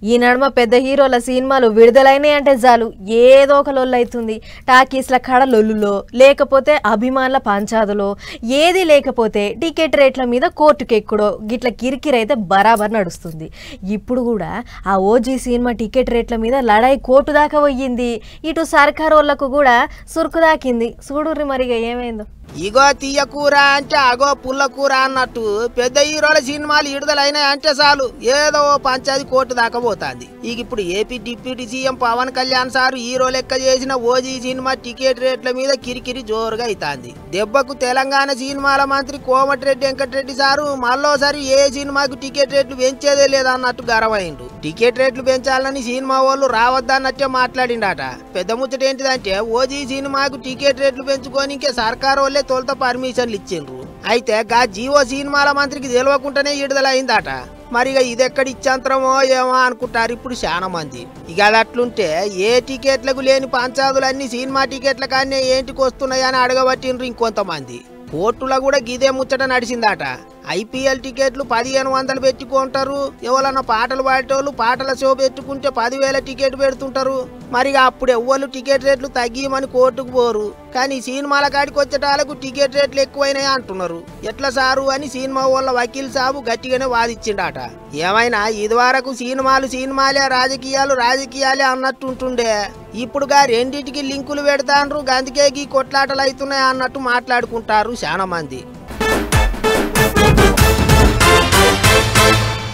ఈ నడుమ పెద్ద హీరోల సినిమాలు విడుదలైనాయి అంటే చాలు ఏదో ఒక లొల్లైతుంది. టాకీస్ల కడ లొల్లులో, లేకపోతే అభిమానుల పంచాదులో, ఏది లేకపోతే టికెట్ రేట్ల మీద కోర్టుకెక్కుడో గిట్ల కిరికిరైతే బరాబర్ నడుస్తుంది. ఇప్పుడు కూడా ఆ ఓజీ సినిమా టికెట్ రేట్ల మీద లడాయి కోర్టు దాకా పోయింది. ఇటు సర్కారు వాళ్ళకు కూడా సురుకు దాకింది. చూడుర్రి మరిగా ఏమైందో. ఇగో తీయ కూర అంటే అగో పుల్ల కూర అన్నట్టు పెద్ద హీరోల సినిమాలు విడుదలైనాయి అంటే చాలు ఏదో పంచాది కోర్టు దాకా పోతుంది. ఇక ఇప్పుడు AP deputy CM Pawan Kalyan sir hero లెక్క చేసిన ఓజీ సినిమా టికెట్ రేట్ల మీద కిరికిరి జోరుగా అవుతుంది. దెబ్బకు తెలంగాణ సినిమాల మంత్రి కోమటిరెడ్డి వెంకటరెడ్డి సారు మళ్ళోసారి ఏ సినిమాకు టికెట్ రేట్లు పెంచేదే లేదన్నట్టు గరవైండు. టికెట్ రేట్లు పెంచాలని సినిమా వాళ్ళు రావద్దన్నట్టే మాట్లాడిండట. పెద్ద ముచ్చట ఏంటిదంటే ఓజీ సినిమాకు టికెట్ రేట్లు పెంచుకొని ఇంకే సర్కారు వాళ్ళే తొలుత పర్మిషన్లు ఇచ్చిండ్రు. అయితే గా జియో సినిమాల మంత్రికి తెలియకుండానే విడుదలైందట. మరిగా ఇదెక్కడి ఇచ్చంతరమో ఏమో అనుకుంటారు ఇప్పుడు చాలా మంది. ఇక అది అట్లుంటే ఏ టికెట్లకు లేని పంచాదులన్నీ సినిమా టికెట్ల కానీ ఏంటికి వస్తున్నాయని అడగబట్టిండ్రు ఇంకొంతమంది. కోర్టులో కూడా గిదే ముచ్చట నడిచిందట. ఐపీఎల్ టికెట్లు 1500 పెట్టుకుంటారు. ఎవరన్నా పాటలు పాడేటోళ్ళు పాటల షో పెట్టుకుంటే 10,000 టికెట్ పెడుతుంటారు. మరిగా అప్పుడు ఎవ్వరు టికెట్ రేట్లు తగ్గియమని కోర్టుకు పోరు. కానీ సినిమాల కాడికి వచ్చేటాలకు టికెట్ రేట్లు ఎక్కువైనాయి అంటున్నారు. ఎట్లా సారు అని సినిమా వాళ్ళ వకీల్ సాబు గట్టిగానే వాదిచ్చిండట. ఏమైనా ఇదివరకు సినిమాలే రాజకీయాలే అన్నట్టుంటుండే. ఇప్పుడుగా రెండింటికి లింకులు పెడతాండ్రు. గందుకే ఈ కొట్లాటలు అవుతున్నాయి అన్నట్టు మాట్లాడుకుంటారు చాలా మంది.